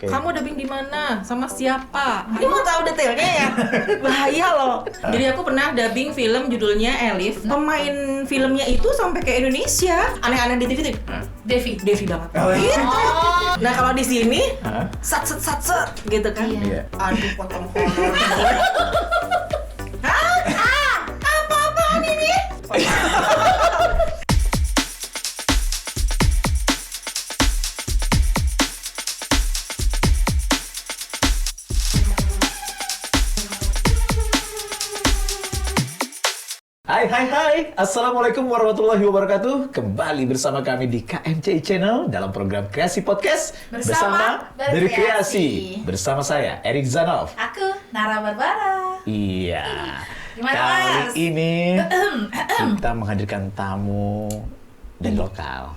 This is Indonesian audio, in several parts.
Kamu dubbing di mana? Sama siapa? Dia mau tahu detailnya ya? Bahaya loh. Jadi aku pernah dubbing film judulnya Elif. Pemain filmnya itu sampai ke Indonesia. Aneh-aneh di TV tuh. Devi banget. Gitu. Nah kalau di sini sat gitu kan. Iya. Aduh potong kolor. Apa-apaan ini? Hai, Assalamualaikum warahmatullahi wabarakatuh. Kembali bersama kami di KMCI Channel dalam program Kreasi Podcast Bersama Berkreasi. Bersama saya, Erik Zanov. Aku, Nara Barbara. Iya. Gimana, Kali Mas? ini kita menghadirkan tamu dari lokal.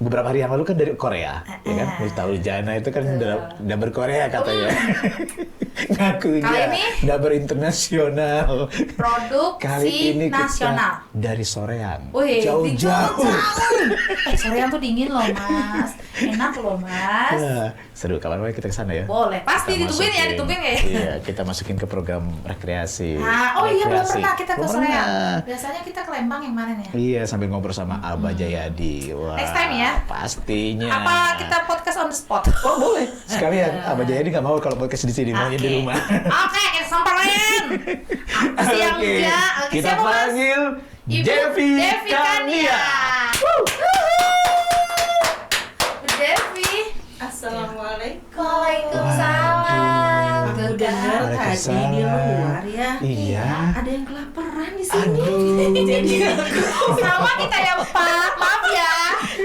Beberapa hari yang lalu kan dari Korea, ya kan? Miftahul Jana itu kan dubber Korea katanya. Ngakunya Kali ini dubber internasional. Produksi nasional. Dari Soreang. Wih, jauh-jauh. Soreang tuh dingin loh, Mas. Enak loh, Mas. Nah, seru, kapan kita kesana ya? Boleh, pasti Kita ditungguin ya. Iya, kita masukin ke program rekreasi. Nah, oh iya belum Rekreasi. pernah kita ke Belum Soreang. pernah. Biasanya kita ke Lembang yang mana ya? Iya, sambil ngobrol sama Abah Jayadi. Wah, Next time ya? Pastinya. Apa kita podcast on the spot? Oh boleh. Sekalian, Abah Jayadi nggak mau kalau podcast di sini, maunya di rumah. Oke, kita samperin. Apa sih yang Oke. enggak? Oke, Kita siapa, Mas? panggil Ibu Devi Kania. Kania. Bu Devi. Assalamualaikum. Waalaikumsalam. Aku dengar tadi di luar ya. Iya. Ada yang kelaparan di sini. Aduh. Jadi Sama kita ya, Pak. Maaf ya.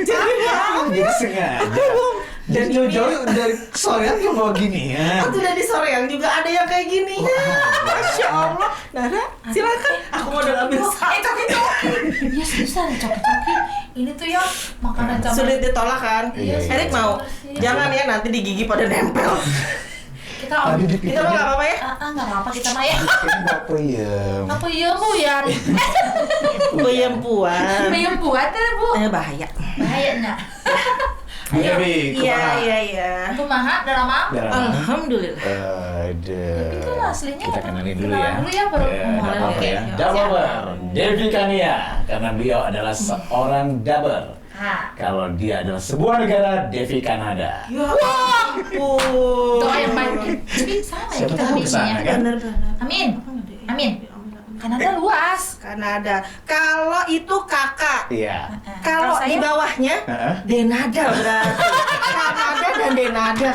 Jadi sengaja. Dan jauh-jauh dari Soreang ke bawa gini ya. aku udah di Soreang juga ada yang kayak gini ya. Masya Allah. Nara, silakan. Aku mau udah ngambil satu. Iya susah nih coki-coki. Ini tuh ya makanan zaman. Sulit ditolak kan? Iya, iya. Erik mau? Iya. Jangan ya, nanti di gigi pada nempel. Kita om. Kita mah nggak apa-apa ya? Nggak apa-apa kita mah ya. Ini nggak peyem. Apa iya Bu ya? Peyempuan. Peyem buat ya Bu. Bahaya. Bahayanya. Devi, Iya. Kumaha dalam apa? Alhamdulillah. Aduh. Itu aslinya. Kita kenalin dulu Kenalan ya. dulu ya baru. Ya, nggak apa-apa Oke. ya. Dubber, Devi Kania. Karena beliau adalah seorang dubber. Kalau dia adalah sebuah negara, Devi Kanada. Ya ampun. Doa yang baik. Tapi sama ya Siapa kita tahu kesana, habisnya. kan? Bener-bener. Amin. Kanada luas. Kanada. Kalau itu kakak. Iya. Kalau Kalau di saya- bawahnya Denada berarti. Kanada dan Denada.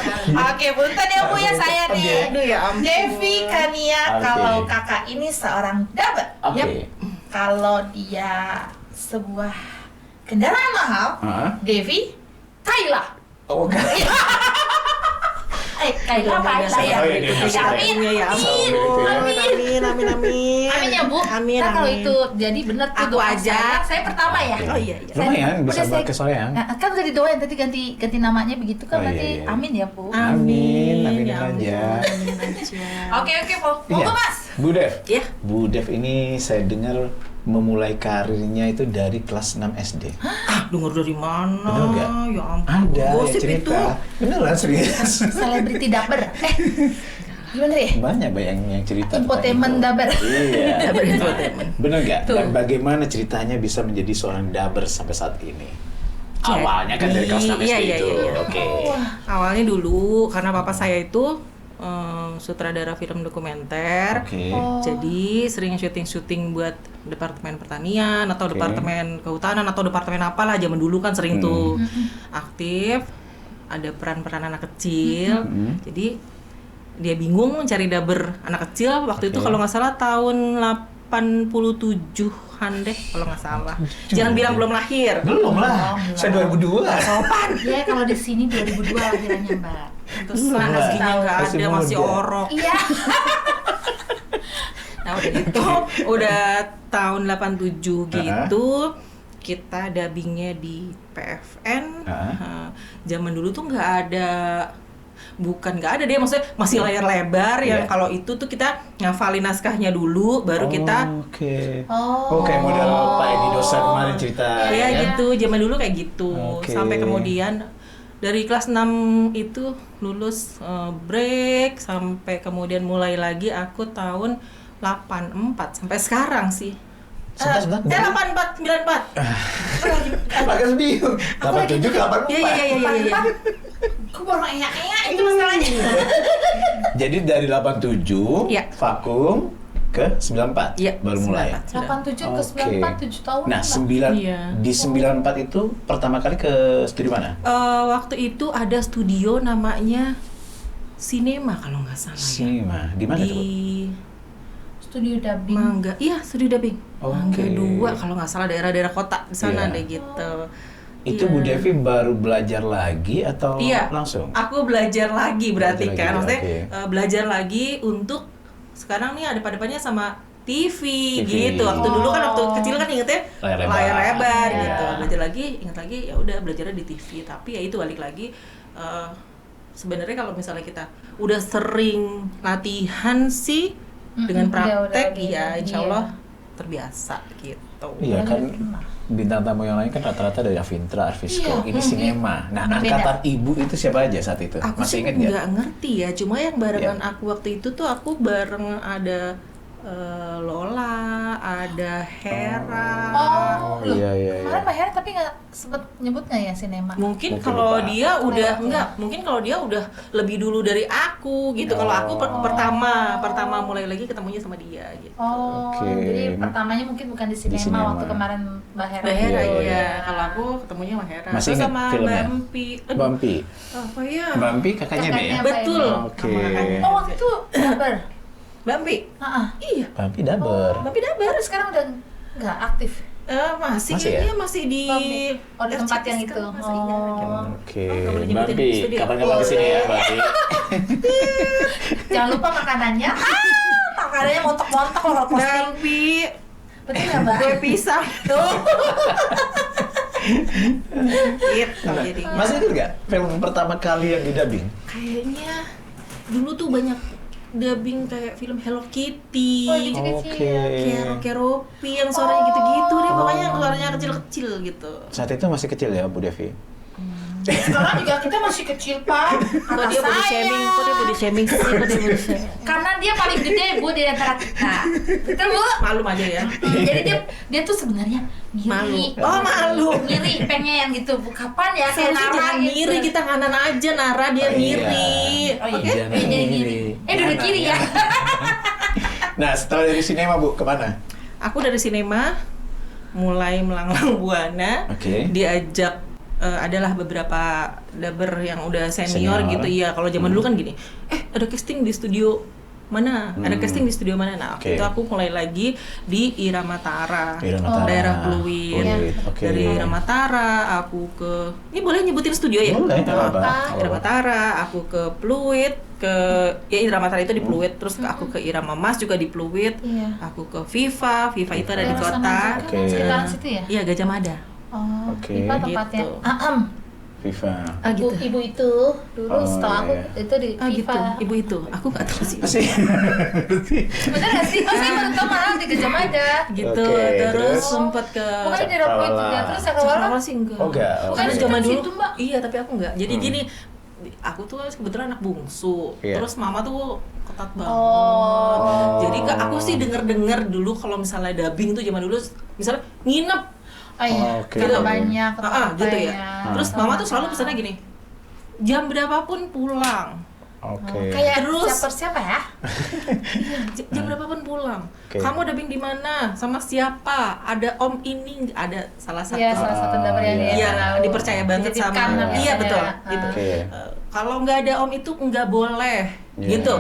Oke, punten ya Bu ya saya nih. Aduh ya ampun. Devi Oke. Kania, kalau kakak ini seorang dubber. Oke. Yap. Kalau dia sebuah kendaraan mahal, Devi Kaila. Oh, kan. Kaila apa saya? Oh, iya, iya. Amin. Ya ampun. Amin. Amin. Amin ya Bu. Amin. Nah, kalau amin. itu jadi bener tuh Aku doa aja. saya pertama ya. Oh iya. Lumayan bisa Udah buat ke Soreang. Nah, kan udah didoain tadi ganti namanya begitu kan Oh, iya, berarti iya. amin ya Bu. Amin Ya aja. Amin aja. Oke, monggo Iya. Mas. Bu Dev. Ya. Bu Dev ini saya dengar memulai karirnya itu dari kelas 6 SD. Dengar dari mana? Bener nggak? Ya ampun. Ada yang Gosip cerita. itu. Beneran serius. Selebriti dubber. Gimana deh? Banyak yang cerita. tentang Infotainment itu. dubber. Iya. Dubber infotainment. Bener nggak? Tuh. Dan bagaimana ceritanya bisa menjadi seorang dubber sampai saat ini? Awalnya kan dari kelas 6 SD Iya, itu. iya. Oke. Awalnya dulu karena papa saya itu sutradara film dokumenter. Oke. Oh. Jadi sering syuting-syuting buat Departemen Pertanian atau Oke. Departemen Kehutanan atau Departemen apalah, zaman dulu kan sering tuh aktif. Ada peran-peran anak kecil. Jadi dia bingung cari dubber anak kecil waktu itu Oke. kalau nggak salah tahun 87-an deh kalau nggak salah. Jangan bilang belum lahir. Belum lah. Belum. Saya 2002. Sopan. Ya kalau di sini 2002 lahirannya Mbak. Pantesan rezekinya nggak Masih ada, masih muda. orok. Iya. Nah udah gitu, udah tahun 87 gitu, kita dubbingnya di PFN. Zaman dulu tuh nggak ada, nggak ada deh, maksudnya masih layar lebar yang Iya. kalau itu tuh kita ngafalin naskahnya dulu, baru kita Oke. Oh. Oke, model Pak Edi Dosa kemarin cerita. ya ya? gitu, zaman dulu kayak gitu. Oke. Sampai kemudian dari kelas 6 itu lulus, break sampai kemudian mulai lagi aku tahun 84 sampai sekarang sih. Sebentar. 84, 94. Agak bingung. 87 ke 84. Iya. Aku baru eyak-eyak itu masalahnya. Jadi dari 87 Iya. vakum ke 94 Iya, baru mulai. 94. 87 ke 94, 7 tahun. Nah, enggak? Iya. di 94 itu pertama kali ke studio mana? Waktu itu ada studio namanya Cinema kalau nggak salah ya. Cinema. Di mana Di tuh? Studio dubbing. Mangga, iya studio dubbing. Oke. Mangga 2 kalau nggak salah daerah-daerah kota di sana Iya. deh gitu. Itu Iya. Bu Devi baru belajar lagi atau Iya. langsung? Aku belajar lagi berarti Belajar kan, lagi, maksudnya oke. belajar lagi untuk sekarang nih ada depannya sama TV, TV. gitu. Waktu dulu kan waktu kecil kan ingetnya Layar lebar. layar lebar Iya. gitu. Belajar lagi, ingat lagi ya udah belajarnya di TV. Tapi ya itu balik lagi sebenarnya kalau misalnya kita udah sering latihan sih dengan udah praktek lebih- ya insya iya. Allah terbiasa gitu. Iya kan Pernah. bintang tamu yang lain kan rata-rata dari Avintra, Arvisco, Iya. ini Cinema. Nah, Beda. angkatan ibu itu siapa aja saat itu? Aku Masih sih ingat nggak? nggak ngerti ya, cuma yang barengan Iya. aku waktu itu tuh aku bareng ada Lola, ada Hera. Oh, loh. iya. Kemarin Mbak Hera tapi nggak sempet nyebut nggak ya sinema? Mungkin Mungkin kalau lupa. dia udah Lupa. enggak, mungkin kalau dia udah lebih dulu dari aku gitu. Kalau aku pertama mulai lagi ketemunya sama dia gitu. Oh, Oke. jadi pertamanya mungkin bukan di sinema, sinema. waktu kemarin Mbak Hera. Mbak Hera Iya, iya. iya. Kalau aku ketemunya sama Hera. Masih Terus ingat sama filmnya? Bampi. Aduh, Bampi. apa ya? Bampi kakaknya Be ya? Kakaknya. Betul. Oke. Sama kakaknya. Oh, waktu itu Dabar. Bampi. Heeh. Iya. Bampi daber. Bampi Dabar. Baru sekarang udah nggak aktif. Masih Masih ya? kayaknya masih di Bampi. Oh, di tempat yang RCTI itu. sekarang masih, iya. Oh. Oke, nggak boleh nyebutin Bampi, studio. kapan-kapan kesini ya, Bampi. Jangan lupa makanannya. Makanannya montok-montok loh kalau posting. Bampi. Betul nggak Mbak? Kue pisang tuh. Gitu Nah, jadi. masih ingat nggak film pertama kali yang didubbing? Kayaknya dulu tuh banyak dubbing kayak film Hello Kitty. Oh, gitu. Kecil-kecil. Keropi yang suaranya gitu-gitu deh, pokoknya yang suaranya kecil-kecil gitu. Saat itu masih kecil ya, Bu Devi? Sekarang juga kita masih kecil Pak. Kok Kata dia body saya. shaming, kok dia body shaming sih, kok dia body shaming. Karena dia paling gede Bu di antara kita. Betul Bu? Malum aja ya. Jadi dia tuh sebenarnya Malu. ngiri. Oh, malu. Ngiri pengen gitu. Kapan ya kayak Seharusnya Nara jangan gitu. ngiri, kita nganan aja Nara, dia Oh, iya. ngiri. Oh iya, Oke? Jangan jadi ngiri. ngiri. Duduk kiri ya. Nah, setelah dari sinema, Bu, kemana? Aku dari sinema mulai melanglang buana. Oke. Diajak adalah beberapa dubber yang udah senior, Senior. gitu ya. Kalau zaman dulu kan gini, ada casting di studio mana? Ada casting di studio mana? Nah, Oke. waktu itu aku mulai lagi di Irama Tara, Irama Tara. daerah Pluit. Pluit, oke. Dari Irama Tara, aku ke, ini boleh nyebutin studio ya? Boleh, Nah, nggak apa-apa. Irama Tara, aku ke Pluit, ya Irama Tara itu di Pluit, terus aku ke Irama Mas juga di Pluit, Iya. aku ke Viva itu ada di Daerah kota. sana juga Oke. kan, sekitaran situ ya? Iya, Gajah Mada. Oh, Oke. Viva tempatnya. Gitu. Viva. Ah, gitu. Ibu itu dulu Oh, setahu aku iya. itu di Ah gitu, Viva. ibu itu. Aku nggak tahu sih. Masih. Bener nggak sih? Oh, saya baru tahu malah di Gajah Mada. Gitu. Oke, terus terus? sempat ke Bukan di daerah Pluit juga. Terus Cakrawala. Cakrawala sih enggak. Oh, enggak. Bukan Karena di zaman dulu. situ, Mbak. Iya, tapi aku enggak. Jadi gini, aku tuh kebetulan anak bungsu. Iya. Terus mama tuh ketat banget. Oh. Jadi aku sih denger dulu kalau misalnya dubbing tuh zaman dulu misalnya nginep. Oh iya, Oke. karena banyak Gitu ya. tempatnya. Terus mama tuh selalu pesannya gini. Jam berapapun pulang. Oke. Kayak Terus- siapa ya? Jam berapapun pulang. Oke. Kamu dubbing di mana? Sama siapa? Ada om ini, ada salah satu. Iya, salah satu dapur yang Iya. dia Iya, tahu. dipercaya banget Dititipkan sama. namanya. Iya, betul. Ah. Gitu. Oke. Kalau nggak ada om itu nggak boleh. Iya. Gitu.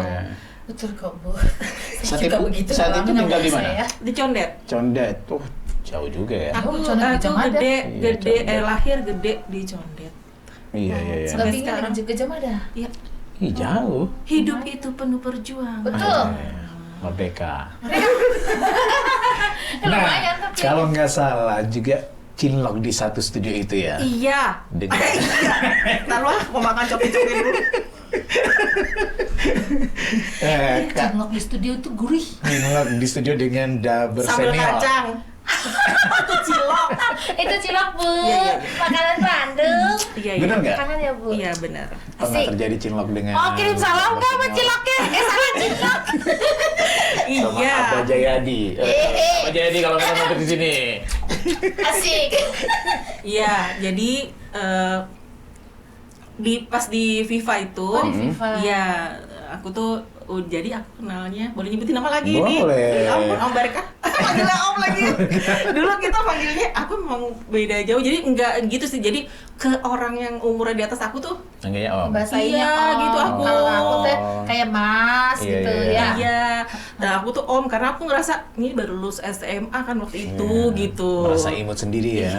Betul kok Bu. Saat Saya juga itu- begitu. saat itu orangnya tinggal di sama mana? saya. Di Condet. Condet. Tuh, jauh juga ya. Aku Condet Gajah Mada. gede, Iya, gede Condet. lahir gede di Condet. Iya, iya, iya. Sampai Dubbingnya sekarang. dengan Gajah Mada. Iya. Ih, jauh. Hidup itu penuh perjuangan. Betul. Merdeka. Lumayan tapi. kalau nggak salah juga Cinlok di satu studio itu ya. Iya. Dengan- Iya. Ntar lu mau makan copi-copi dulu. Cinlok di studio tuh gurih. Cinlok di studio dengan Daber Sambal senior. kacang. Itu cilok. Itu cilok, Bu. Iya. Makanan Bandung. Iya, Bener nggak? Makanan ya, Bu. Iya benar. Pernah Asik. terjadi cinlok dengan Oh, kirim salam nggak sama ciloknya? Salah cilok. sama Iya. Abah Jayadi. Abah Jayadi kalau kita mampir di sini. Asik. Iya, jadi pas di FIFA itu, Oh, di FIFA. iya, aku tuh jadi aku kenalnya, boleh nyebutin nama lagi nih? Boleh. Ya ampun, Om Barka. Panggilnya Om lagi. Dulu kita panggilnya, aku memang beda jauh, jadi enggak gitu sih. Jadi ke orang yang umurnya di atas aku tuh, Manggilnya Om. Bahasanya Iya, Om. gitu aku. Kalau aku tuh kayak Mas Iya, gitu iya. ya. iya. Dan aku tuh Om, karena aku ngerasa ini baru lulus SMA kan waktu itu, Iya. gitu. Merasa imut sendiri ya.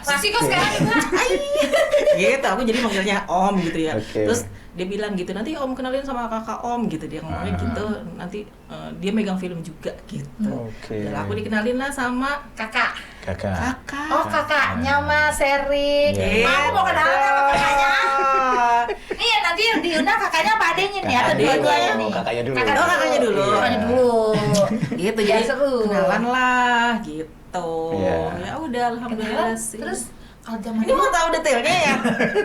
Masih kok sekarang juga. Gitu, aku jadi manggilnya Om gitu ya. Oke. Terus dia bilang gitu, nanti Om kenalin sama kakak Om gitu, dia ngomongnya gitu. Nanti dia megang film juga gitu. Oke. Dan aku dikenalin lah sama Kakak. Kakak. kakak. Oh, kakaknya Mas Erik. Iya. Mau aku mau kenalan sama kakaknya. Ah. Iya, nanti yang diundang kakaknya apa adanya nih? Atau Kakak dua-duanya dulu, nih? kakaknya dulu. Oh, kakaknya dulu. Kakaknya dulu. Gitu, Biar jadi seru. kenalan lah gitu. Iya. Ya udah, alhamdulillah Kenalan, sih. terus kalau zaman ini dulu, mau tahu detailnya ya?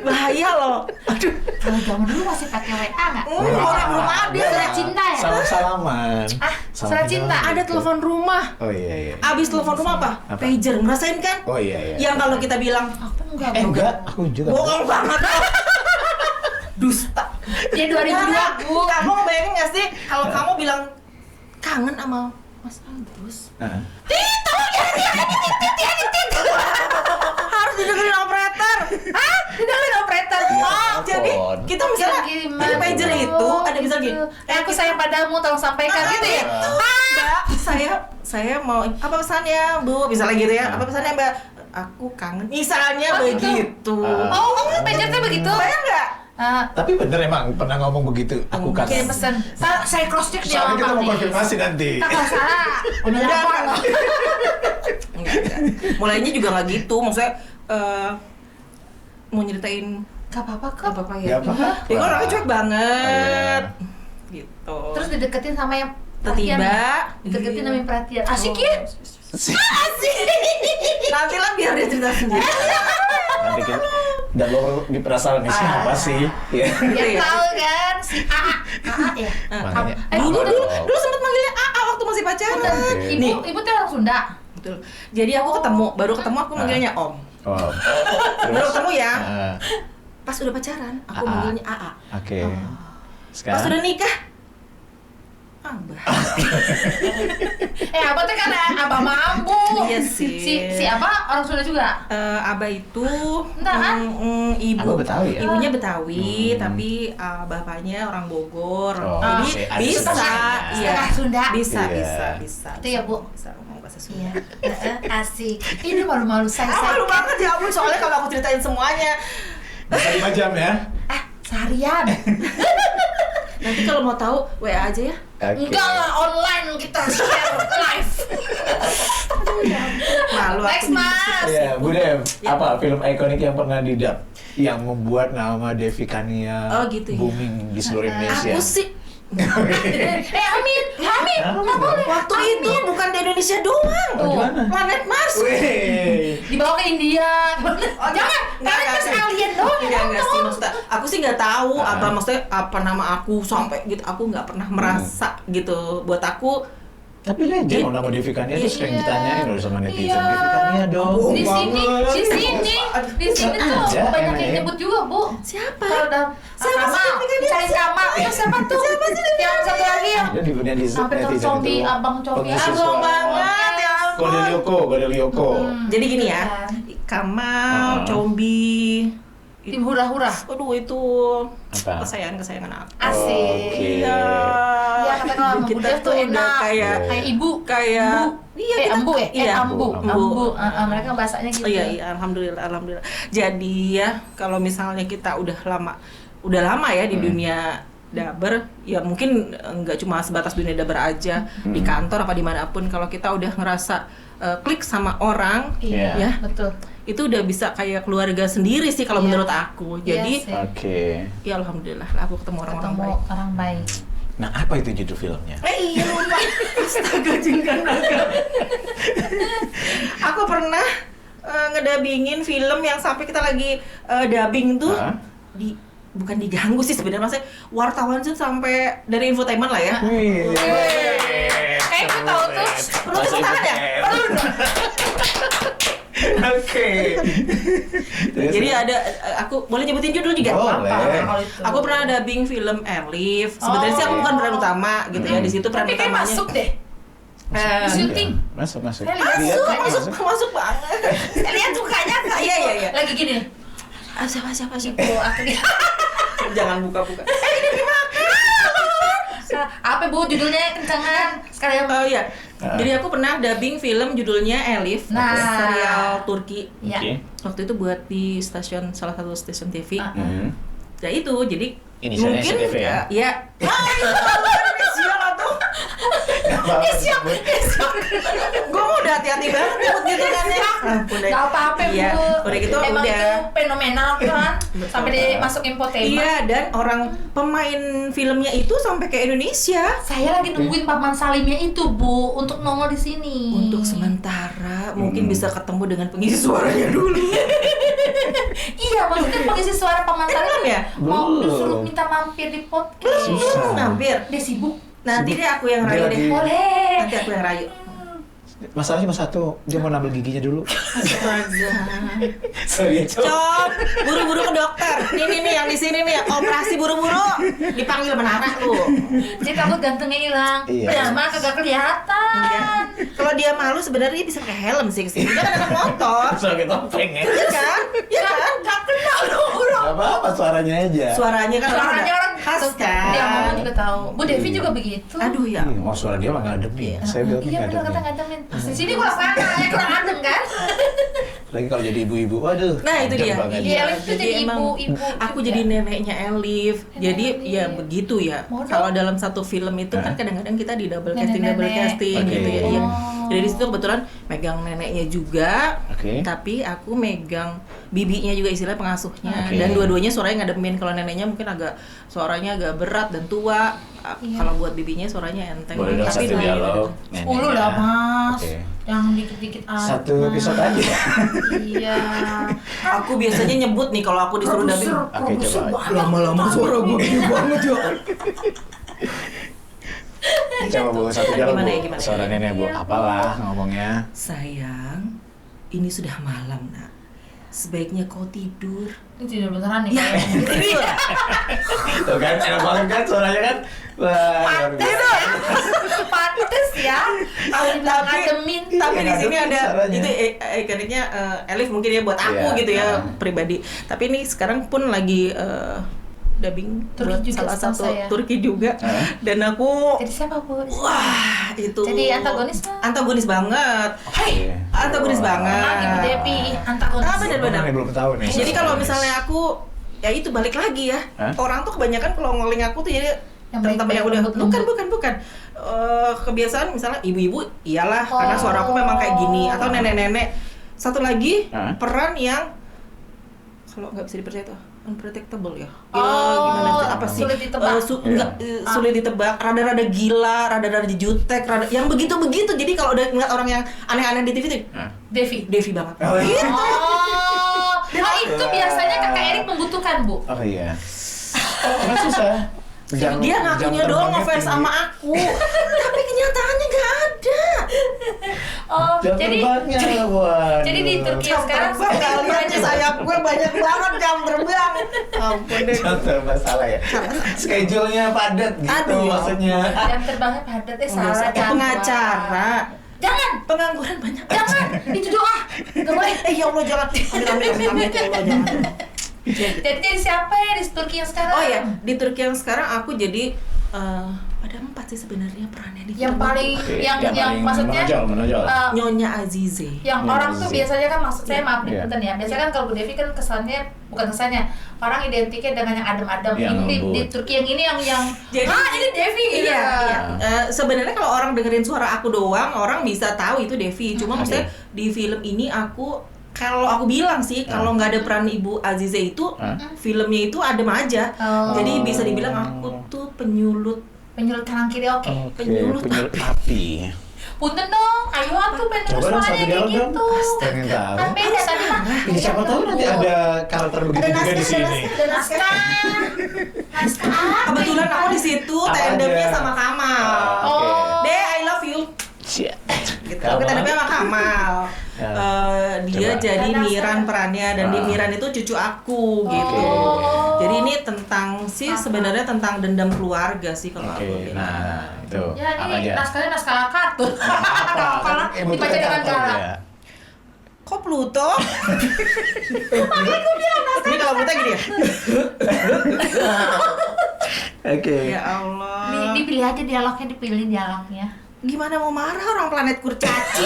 Bahaya loh. Aduh. kalau zaman dulu masih pakai WA nggak? Belum ada. Surat cinta ya? Salam-salaman. Ah, surat cinta. Ada telepon rumah. Oh iya iya. Abis telepon rumah apa? Apa? Pager, ngerasain kan? Oh iya iya. Yang kalau kita bilang Aku enggak. Enggak, aku juga. bohong banget. Dusta. Dia 2002, Bu. Kamu bayangin gak sih kalau kamu bilang kangen sama Mas Agus? Heeh. Harus didengerin operator. Hah? Didengerin operator. Oh, jadi kita misalnya Gimana? di pager itu ada bisa gini. Aku sayang padamu, tolong sampaikan gitu ya. Mbak, saya mau apa pesannya, Bu? Misalnya gitu ya. Apa pesannya, Mbak? Aku kangen. Misalnya Oh, gitu. begitu. Oh, kamu pagernya begitu? Bayang nggak? Tapi bener emang pernah ngomong begitu. Aku kan. Kirim pesan. Saya cross check dia Soalnya kita mau nih. konfirmasi nanti. Kalau salah, udah Enggak, lapor enggak. loh. Enggak. Mulainya juga nggak gitu. Maksudnya mau nyeritain Gak apa-apa kok. apa apa ya? Gak apa-apa. Dia kan orangnya cuek banget. Oh, Gitu. Terus dideketin sama yang tiba-tiba perhatian. Dideketin sama yang perhatian. Asik ya? Nanti lah biar dia cerita sendiri. Nanti kita dan lo di perasaan ini siapa sih? Ya. Yang Iya. tahu kan si AA. AA ya? Makanya. Dulu Apa dulu dong? dulu sempat manggilnya AA waktu masih pacaran. Oke. Ibu tuh orang Sunda. Betul. Jadi aku baru ketemu aku manggilnya Om. Oh. Baru ketemu ya. Ah, Pas udah pacaran, aku AA. manggilnya AA. Oke. Pas Sekarang. udah nikah, Abah. Abah tuh kan abah mampu. Iya sih. Si apa? Orang Sunda juga? Abah itu Entah, ibu. Abah Betawi ya? Ibunya Betawi, tapi bapaknya orang Bogor. Oh, Jadi oke. Ada bisa, setengah. iya. Setengah Sunda. Bisa, Iya. bisa. Itu ya, Bu? Bisa ngomong bahasa Sunda. Iya. Asik. Ini malu-malu saya. Malu banget ya ampun, soalnya kalau aku ceritain semuanya. Bisa 5 jam ya? Seharian. Nanti kalau mau tahu WA aja ya. Oke. Enggak lah, online kita share live. Malu Next, aku. Mas. Iya, Bu Dev, Ya. apa film ikonik yang pernah didap yang membuat nama Devi Kania Oh, gitu ya. booming di seluruh Indonesia? Aku sih Amin. Nggak boleh. waktu itu bukan di Indonesia doang. Oh, gimana? Planet Mars. Wih. Dibawa ke India. Oh, Jangan, kalian enggak Mas sih. alien doang ya. Enggak sih maksudnya. Aku sih nggak tahu Ah. apa maksudnya apa nama aku sampai gitu. Aku nggak pernah merasa gitu. Buat aku Tapi legend loh nama Devi Kania itu sering Iya. ditanyain loh sama netizen. Iya. Devi Kania dong. Di sini tuh Aja, banyak emang yang ya. nyebut juga, Bu. siapa? Kalau udah Siapa sih Kamal, yang cari Kamal, itu siapa tuh? Yang satu lagi yang Ada di netizen sampai tercombi, itu. abang combi, Pengisi abang suara. banget ya ampun. Godelioko. Jadi gini ya, Iya. Kamal, Combi, tim hura-hura. aduh itu Apa? kesayangan aku. Asik. Oke. Iya. Iya, kata kalau sama Kita Budev tuh tuh udah enak. kayak Kayak ibu. kayak iya kita Ambu ya? iya Ambu. Ambu. Ambu. Mereka bahasanya gitu. Oh, iya alhamdulillah. Jadi ya kalau misalnya kita udah lama ya di dunia daber, ya mungkin nggak cuma sebatas dunia daber aja, di kantor apa dimanapun, kalau kita udah ngerasa klik sama orang, Iya, ya betul. itu udah bisa kayak keluarga sendiri sih kalau Iya. menurut aku. Jadi Iya sih. Oke. ya alhamdulillah lah aku ketemu orang-orang Ketemu baik. orang baik. Nah, apa itu judul filmnya? Iya lupa. Astaga jingkan naga. Aku pernah ngedabingin film yang sampai kita lagi dubbing tuh Hah? bukan diganggu sih sebenarnya, maksudnya wartawan tuh sampai dari infotainment lah ya. Wih. Kayak gue tahu tuh. Perlu tepuk tangan ya? Perlu dong. Oke. Jadi ada aku boleh nyebutin judul juga? Boleh. Kalau itu. Aku pernah dubbing film Elif. Sebenarnya sih aku bukan peran utama gitu ya. Di situ peran Tapi kayak utamanya. masuk deh. Eh, Syuting. Masuk. Saya lihat masuk banget. lihat mukanya kayak Iya. lagi gini. Siapa sih? Ibu akhirnya. Jangan buka-buka. Apa Bu judulnya kencangan sekalian. Oh iya. Jadi aku pernah dubbing film judulnya Elif, Nah. serial Turki. Ya. Oke. Waktu itu buat di salah satu stasiun TV. Ya itu, jadi Inisialnya mungkin SCTV ya? Ya. Inisial atau? Gue mau udah hati-hati banget nyebut gitu kan ya. Ampun deh. Gak apa-apa Iya. Bu. Udah gitu Emang udah. itu fenomenal kan. Sampai dimasukin infotainment. Iya, dan orang pemain filmnya itu sampai ke Indonesia. Saya lagi nungguin Paman Salimnya itu Bu untuk nongol di sini. Untuk sementara mungkin bisa ketemu dengan pengisi suaranya dulu. Iya, maksudnya pengisi suara Paman Salim Belum ya? mau Belum. disuruh minta mampir di podcast. Susah. Hampir. Dia sibuk. Nanti deh aku yang Dia rayu lagi- deh. Boleh. Nanti aku yang rayu. Masalahnya cuma satu, dia mau nambah giginya dulu. Astaga. Sorry, Cok. Cok, buru-buru ke dokter. Nih yang di sini nih, operasi buru-buru. Dipanggil menara lu. Jadi takut gantengnya hilang. Iya. Ya mah kagak kelihatan. Iya. Kalau dia malu sebenarnya dia bisa pakai helm sih kesini. Dia kan anak motor. Pakai topeng ya. Iya kan? Iya kan? Gak kenal loh orang. Gak apa-apa, suaranya aja. Suaranya kan Suaranya orang khas kan. Dia ngomong juga tahu. Bu Devi juga begitu. Aduh ya. Mau suara dia mah ngademin. Saya bilang Iya benar kata ngademin. ngademin. Di sini kurang panas, kurang adem kan? Lagi kalau jadi ibu-ibu, waduh. Nah itu tajam dia. banget. Iya, Elif tuh jadi emang ibu aku juga. jadi neneknya Elif. Jadi Elif. ya begitu ya. Modal. Kalau dalam satu film itu kan kadang-kadang kita di double Nenek-nenek. casting Oke. gitu ya. Iya. Oh. Jadi di situ kebetulan megang neneknya juga. Oke. Tapi aku megang bibinya juga, istilah pengasuhnya. Oke. Dan dua-duanya suaranya ngademin. Kalau neneknya mungkin suaranya agak berat dan tua. Iya. Kalau buat bibinya suaranya enteng. Boleh dong Tapi satu dua-duanya dialog. gitu. 10 lah mas. Oke. Yang dikit-dikit aja. Satu episode aja. Iya. Aku biasanya nyebut nih kalau aku disuruh dubbing. Oke, coba. Lama-lama suara gue gede banget ya. Coba Bu, satu dialog Gimana ya, Bu. gimana? Suara nenek Bu, apalah ngomongnya. Sayang, ini sudah malam nak. Sebaiknya kau tidur. Ini tidur beneran nih. Ya, kayak. iya. Tuh kan, enak banget kan suaranya kan? Wah, luar biasa. Pantes ya. Kalau dibilang Tapi- ngademin. Tapi di Iya, sini ada suaranya. itu ikoniknya Elif mungkin ya buat aku Iya. gitu ya Ah. pribadi. Tapi ini sekarang pun lagi dubbing Turki buat juga salah setahu satu saya. Turki juga. Ah. Dan aku Jadi siapa Bu? wah itu Jadi antagonis mah? antagonis banget. Oke. Antagonis Wah. banget. Lagi Bu Devi antagonis. Ah, bener-bener. Nih, belum tahu nih. Jadi kalau misalnya aku ya itu balik lagi ya. Hah? Orang tuh kebanyakan kalau ngoling aku tuh jadi Yang teman-teman yang udah lembut-lembut. bukan. Kebiasaan misalnya ibu-ibu iyalah Oh. karena suara aku memang kayak gini, atau nenek-nenek. Satu lagi Hah? peran yang kalau nggak bisa dipercaya tuh unpredictable ya. Oh, Gimana sih? Apa sih? sulit ditebak. Enggak, sulit ditebak, rada-rada gila, rada-rada jutek, yang begitu-begitu. Jadi kalau udah ngeliat orang yang aneh-aneh di TV tuh Hah? Devi. Devi banget. Oh, iya. Oh, itu biasanya kakak Erik membutuhkan Bu. Oh iya. Nggak susah. Jam- Dia jam ngakunya doang terbangnya ngefans tinggi. sama aku, tapi kenyataannya nggak ada. Oh, Jam jadi terbangnya, waduh. jadi di Turki yang sekarang kalian sayap gue banyak banget jam terbang. Ampun deh. Jam terbang salah ya. Schedule-nya padat gitu Aduh, ya maksudnya. jam terbangnya padat salah jadwal. Pengacara. Jangan, Pengangguran banyak. jangan. Itu doa. Gak boleh. Ya Allah jangan. Amin ya Allah jangan. Jadi siapa ya di Turki yang sekarang? Oh ya, di Turki yang sekarang aku jadi ada 4 sih sebenarnya perannya di Yang film paling itu. yang paling maksudnya menonjol. Nyonya Azize. yang Iya, orang tuh sih. biasanya kan maksud saya maaf Iya. punten ya. Biasanya kan kalau Bu Devi kan kesannya bukan kesannya orang identiknya dengan yang adem-adem. Yang Ini di lembut. Turki yang ini yang Jadi- ini Devi gitu. Iya, iya. Sebenarnya kalau orang dengerin suara aku doang, orang bisa tahu itu Devi. Cuma Oke. maksudnya di film ini kalau aku bilang sih, kalau nggak ada peran Ibu Azize itu, filmnya itu adem aja. Oh. Jadi bisa dibilang aku tuh penyulut Penyulut kanan kiri oke. Oke, penyulut penyulut api. Punten dong, ayo tuh pengen Coba dong suaranya satu kayak dialog dong. gitu. Pengen tahu. Kan beda tadi mah. Ya, siapa tahu nanti ada karakter begitu juga di sini. Ada naskah. Naskah apa? Kebetulan aku di situ Apa tandemnya aja? sama Kamal. Oke. Deh, I love you. Shit. Gitu. Kamal? Aku tandemnya sama Kamal. Ya. Dia Coba. jadi Naskah. Miran perannya dan di Miran itu cucu aku gitu. Oh. Jadi ini tentang sebenarnya tentang dendam keluarga sih kalau aku Oke, bilang. nah itu Ya apa ini aja? naskahnya naskah kartun. Kalau Kan dibaca dengan karakter galak. ya. Kok Pluto? Ini kalau Pluto gini ya? Oke. Ya Allah. Dipilih aja dipilih dialognya. Gimana mau marah orang planet kurcaci?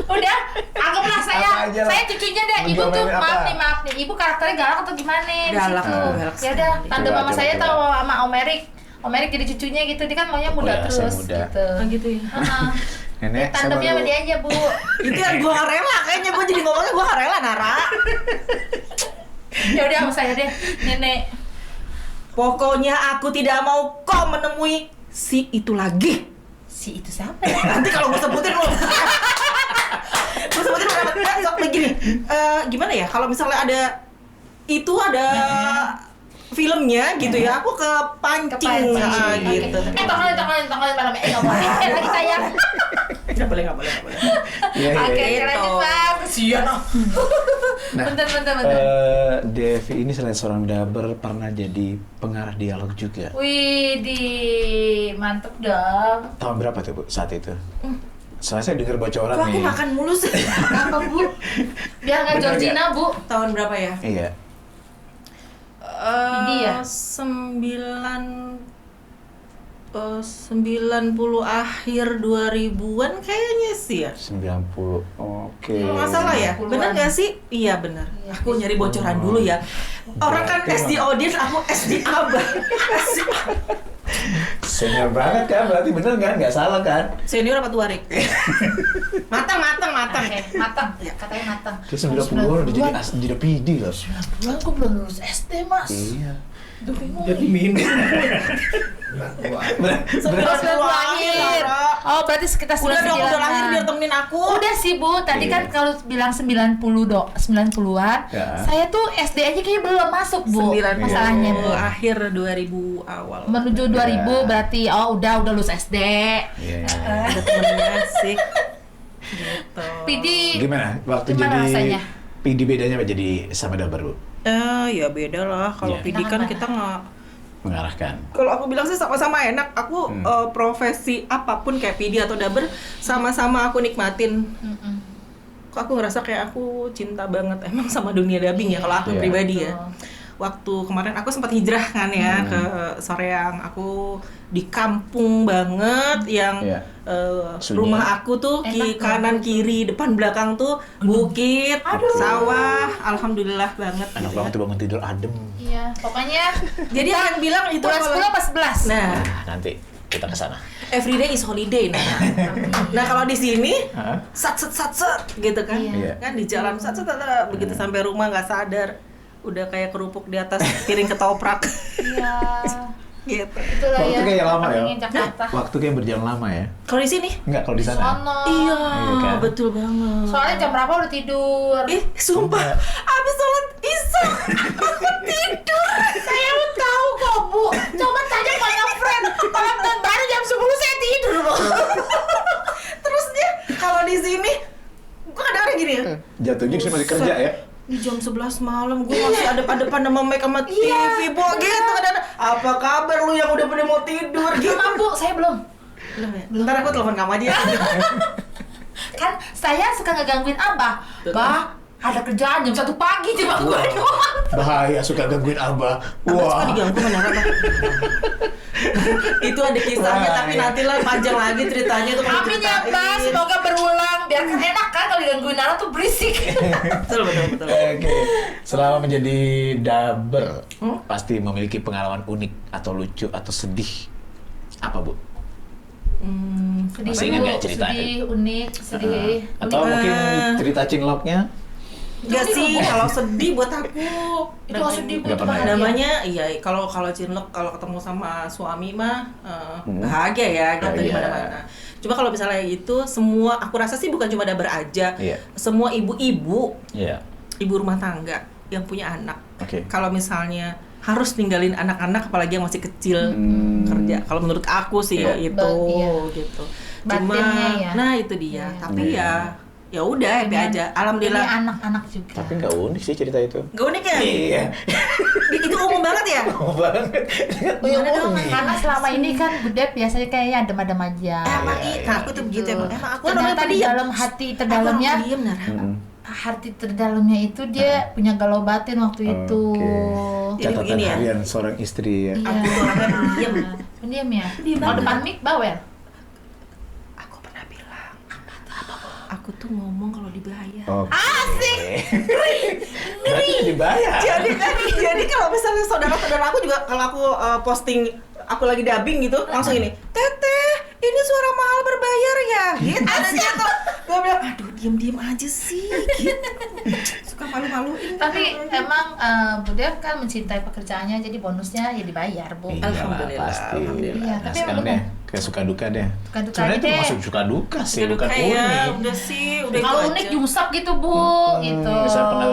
Udah, anggaplah Apa aja lah. saya cucunya deh. Ibu Mau tuh main apa? maaf nih. Ibu karakternya galak atau gimana di Galak, situ? galak Ya udah, sekali. tante Coba, mama coba, saya coba. tahu sama Om Erik. Om Erik jadi cucunya gitu, dia kan maunya muda Oh ya, saya terus muda. gitu. Oh gitu ya. Heeh. Nenek sama Tandemnya sama lu. dia aja, Bu. Itu yang gue gak rela kayaknya, gue jadi ngomongnya gue gak rela, Nara. Ya udah sama saya deh, Nenek. Pokoknya aku tidak mau kau menemui si itu lagi. Si itu siapa ya? Nanti kalau gue sebutin lo gue sebutin lo sok begini. Gimana ya, kalau misalnya ada filmnya gitu ya, aku kepancing gitu. Tongolin malam nggak boleh lagi tayang. Nggak boleh. Iya, iya. Oke, Gitu. lanjut Bang. Kesian ah. Nah, Bentar. Devi ini selain seorang daber pernah jadi pengarah dialog juga. Wih, mantep dong. Tahun berapa tuh Bu saat itu? Soalnya saya dengar bocoran Kok aku nih. makan mulu sih? Apa, Bu? Biar nggak Bener Georgina, Bu. Tahun berapa ya? Iya. Ini ya? 90 akhir 2000-an kayaknya sih ya. 90. Oke. Kalau nggak salah ya, 90-an. bener nggak sih? Iya bener. Iya, Aku nyari bocoran dulu ya. Orang kan Berarti SD audience, aku SD abah. Senior banget kan, berarti bener kan? Nggak salah kan? Senior apa tua, Rik? matang. Oke, matang. Katanya matang. Terus 90 udah jadi PD loh. Bulan kok belum lulus SD, Mas? Iya. Jadi minder. 90 90 akhir. Nara. Oh, berarti sekitar 99. Udah dong, udah lahir biar temenin aku. Udah sih, Bu. Tadi Iya. kan kalau bilang 90-an, Ya. saya tuh SD aja kayaknya belum masuk, Bu. 90 Masalahnya, Bu. akhir 2000 awal. Menuju 2000 Ya. berarti udah lulus SD. Iya. Ada temennya asik. Gitu. Pidi Gimana? Waktu Gimana jadi rasanya? PD bedanya apa jadi sama daber Bu? Ya beda lah. Kalau Iya. PD kan kita nggak. Mengarahkan. Kalau aku bilang sih sama-sama enak. Aku profesi apapun kayak PD atau daber sama-sama aku nikmatin. Mm-mm. Kok aku ngerasa kayak aku cinta banget emang sama dunia dubbing ya kalau aku Iya. pribadi ya. Betul. Waktu kemarin aku sempat hijrah kan ya ke Soreang. Aku di kampung banget yang Iya. Sunyi. rumah aku tuh Enak kanan kiri depan belakang tuh bukit, sawah, alhamdulillah banget. Enak banget tuh bangun tidur adem. Iya, pokoknya Jadi yang bilang itu bulan kalau 10 apa 11? nah Nanti kita ke sana. everyday is holiday nah kalau di sini Hah? sat gitu kan. Iya. Kan di jalan sat begitu sampai rumah nggak sadar udah kayak kerupuk di atas piring ketoprak. Iya. Gitu. Itulah Waktu ya. kayak lama ya? Pengen Jakarta. Waktu kayak berjalan lama ya? Kalau di sini Enggak, kalau di sana. Sono. iya kan? betul banget. Soalnya jam berapa udah tidur? Sumpah abis sholat isya aku tidur. Saya mau tahu kok, Bu. Coba tanya banyak friend. Kalau tahun baru jam 10 saya tidur, Bu. Terus dia kalau di sini gua kadang-kadang gini ya. Jatuhnya sih masih kerja ya? Di jam 11 malam gue masih adep-adepan sama mic sama TV, Bu, gitu kadang-kadang. Apa kabar lu yang udah pada mau tidur gitu? Belum, Bu. Saya belum. Belum ya? Ntar aku telepon kamu aja ya. Kan saya suka ngegangguin Abah. Bah, ada kerjaan jam 1 pagi cuma gue doang. Bahaya, suka gangguin Abah. Abah suka Wah. diganggu mana Abah? Itu ada kisahnya, Wah, tapi iya. nantilah panjang lagi ceritanya tuh kalau Amin ya, Bah. ceritain. Semoga berulang. Biar kan enak kan kalau digangguin Nara tuh berisik. Betul. Oke. Selama menjadi daber, pasti memiliki pengalaman unik atau lucu atau sedih. Apa, Bu? Sedih, Masih ingat Bu. nggak ceritanya? Sedih, unik, sedih. Atau Unik. mungkin cerita cinloknya? Enggak sih, kalau sedih buat aku. Itu nggak sedih, Bu, Nggak itu pernah. bahagia. Namanya iya kalau cinlok kalau ketemu sama suami mah bahagia ya gitu di Bahagia. mana-mana. Cuma kalau misalnya itu semua aku rasa sih bukan cuma Dabar aja. Iya. Semua ibu-ibu, Iya. ibu rumah tangga yang punya anak. Oke. Kalau misalnya harus ninggalin anak-anak apalagi yang masih kecil kerja. Kalau menurut aku sih Iya. itu Iya. gitu. Cuma Batinnya ya. nah itu dia. Iya. Tapi Iya. ya udah happy aja. Ini Alhamdulillah. anak-anak juga. Tapi nggak unik sih cerita itu. Gak unik ya? Iya. Itu umum banget ya? Oh banget. Gimana dong? Unik. Karena selama ini kan Bude biasanya kayaknya adem-adem aja. Emang iya, iya, aku tuh begitu emang. Emang aku orangnya Ternyata di pendiam. dalam hati Aku terdalamnya, orang pendiam, Nara. hati terdalamnya itu dia punya galau batin waktu itu. Jadi Catatan begini ya. harian seorang istri ya. Iya. Aku tuh orangnya pendiam. Pendiam ya? Pendiam Kalau banget. depan mic bawel. Aku pernah bilang, aku tuh ngomong kalau dibayar. Oke. Asik. Berarti dibayar. Jadi kalau misalnya saudara-saudara aku juga kalau aku posting aku lagi dubbing gitu langsung ini, Teteh, ini suara mahal berbayar ya? Gitu aja tuh. Gue bilang, aduh diem-diem aja sih. Gitu. Suka malu-maluin. Tapi emang Bude kan mencintai pekerjaannya, jadi bonusnya ya dibayar, Bu. Iyalah, Alhamdulillah, pasti. alhamdulillah. Iya, Nah, tapi sekarang emang deh kayak suka duka deh. Suka-duka Sebenarnya aja itu deh. masuk suka duka sih, Aduh, bukan kayak unik. udah sih, udah Kalau itu unik aja. diusap gitu, Bu, gitu. Misal pernah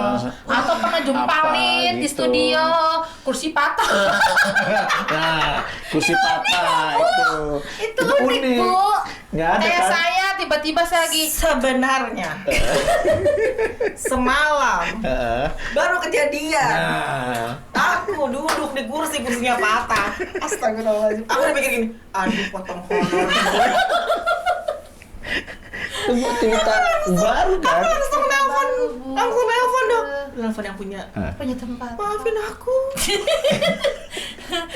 Atau pernah jumpalin apa di gitu. studio, kursi patah. Nah, kursi patah itu. Itu unik, Bu. Nggak ada Kayak kan? saya tiba-tiba saya lagi Sebenarnya semalam Heeh. baru kejadian. Nah, Aku duduk di kursinya patah. Astagfirullahaladzim. Aku udah mikir gini, aduh potong honor. itu cerita baru kan? Langsung nelpon dong. Nelpon yang punya. punya tempat. Maafin aku.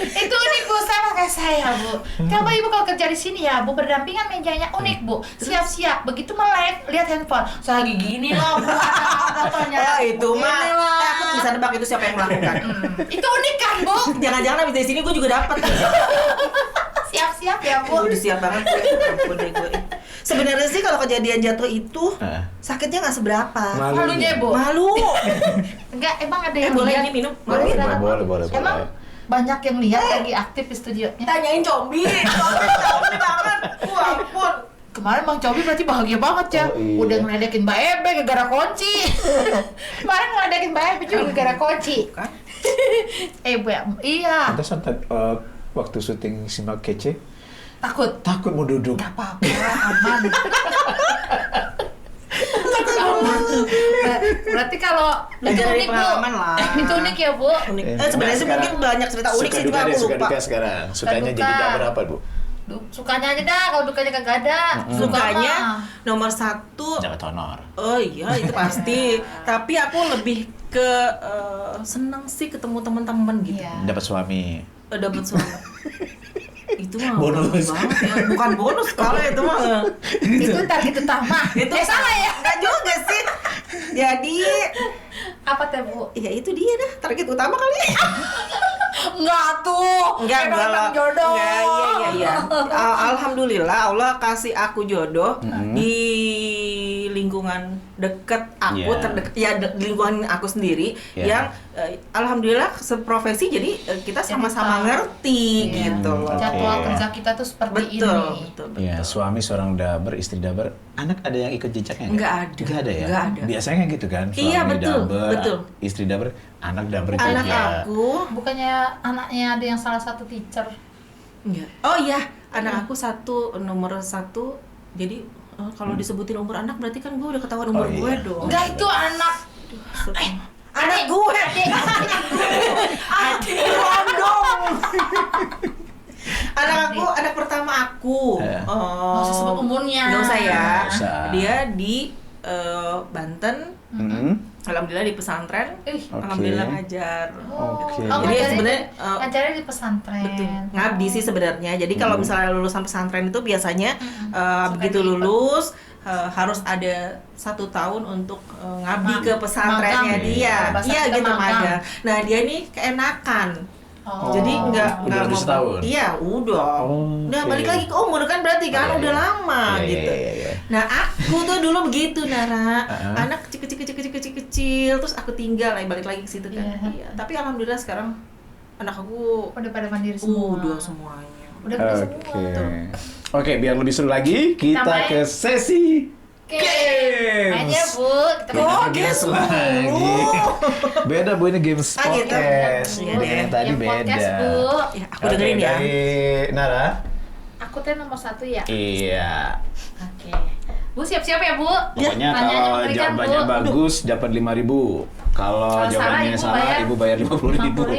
Itu unik, Bu, sama kayak saya, Bu. Coba Ibu kalau kerja di sini ya, Bu, berdampingan mejanya unik, Bu. Siap-siap, begitu melek, lihat handphone. Saya lagi gini loh, Bu. Ya itu mah. Gini loh. Aku bisa nebak itu siapa yang melakukan. Itu unik kan, Bu? Jangan-jangan habis dari sini gue juga dapat. Siap-siap ya, Bu. Gue udah siap banget. Ampun deh gue. Sebenarnya sih kalau kejadian jatuh itu sakitnya nggak seberapa. Malunya, Bu. Malu. Enggak, emang ada yang boleh lihat? ini minum? Boleh, Boleh, silakan. boleh. Emang banyak yang lihat lagi aktif di studionya. Tanyain Combi. Combi banget. Ampun. Kemarin Bang Cobi berarti bahagia banget ya. Oh, iya. Udah ngeledekin Mbak Ebe gara-gara kunci. Kemarin ngeledekin Mbak Ebe juga gara-gara kunci. Kan? Bu, iya. Pantesan waktu syuting Simak Kece Takut mau duduk. Gak apa-apa, aman. Aman. Berarti kalau itu Belajar dari unik, Bu. pengalaman lah. Itu unik ya, Bu. Unik. Nah, Sebenarnya sih sekarang mungkin banyak cerita unik suka sih duka cuma deh, aku suka lupa. duka sekarang. Sukanya duka. jadi gambar apa, Bu? Sukanya aja dah, kalau dukanya kagak ada. Sukanya mah. nomor satu. Dapat honor. Oh iya itu pasti. Tapi aku lebih ke seneng sih ketemu teman-teman gitu. Iya. Dapat suami. Dapat suami. Itu mah Bonus. banget ya. Bukan bonus kalau itu mah. Itu target utama. Itu salah ya? Enggak juga sih. Jadi Apa teh, Bu? ya itu dia dah target utama kali. Enggak tuh. Enggak lah. Jodoh. Enggak, iya. Alhamdulillah Allah kasih aku jodoh di lingkungan dekat aku Iya. terdekat ya di lingkungan aku sendiri Iya. yang alhamdulillah seprofesi jadi kita sama-sama tahu. ngerti Iya. gitu loh. Jadwal Oke. kerja kita tuh seperti Betul, ini. betul. Ya, suami seorang daber, istri daber, anak ada yang ikut jejaknya Nggak ada. Nggak ada ya? Nggak ada. Biasanya kan gitu kan? Suami Iya, betul, daber, betul. istri daber, anak daber Anak juga. aku Bukannya anaknya ada yang salah satu teacher? enggak. Oh iya, anak aku nomor satu. Jadi kalau disebutin umur anak berarti kan gue udah ketahuan umur Oh, iya. gue dong. Enggak, itu anak. Anak gue. Adik. Rondong. Anak pertama aku. Nggak usah sebut umurnya. Nggak usah ya. Nggak usah. Dia di Banten. Alhamdulillah di pesantren. Ih. Oke. Alhamdulillah ngajar. Oke. Oh, Jadi ngajarnya- sebenarnya, ngajarnya di pesantren. Betul. Ngabdi sih sebenarnya. Jadi kalau misalnya lulusan pesantren itu biasanya begitu Suka lulus harus ada 1 tahun untuk ngabdi ke pesantrennya Magang. dia. Bahasa Iya kita gitu magang. magang. Nah dia nih keenakan. Oh. Jadi nggak Udah lebih mau- setahun? Iya udah. Oh, Udah oke. balik lagi ke umur kan berarti kan Iya, udah iya. lama Iya, gitu. iya, iya. Nah aku tuh dulu begitu Nara. Uh-huh. Anak kecil kecil, terus aku tinggal, balik lagi ke situ kan. Iya. Iya. Tapi alhamdulillah sekarang anak aku Udah pada mandiri semua. udah semuanya. Udah gede Oke. semua. Oke, biar lebih seru lagi, kita main. ke sesi Oke. games. Mainnya Bu, kita Kita main. games lagi. Beda Bu, ini games Ah, gitu. podcast. Iya, Yang tadi Yang podcast, beda. Bu. Ya, aku dengerin ya. Dari Nara. Aku teh nomor 1 ya. Iya. Oke. Bu siap-siap ya Bu. Pokoknya Tanyanya kalau mengerikan, jawabannya Bu. bagus dapat 5.000. Kalau Kalau jawabannya salah, salah, Ibu bayar 50.000. 50.000.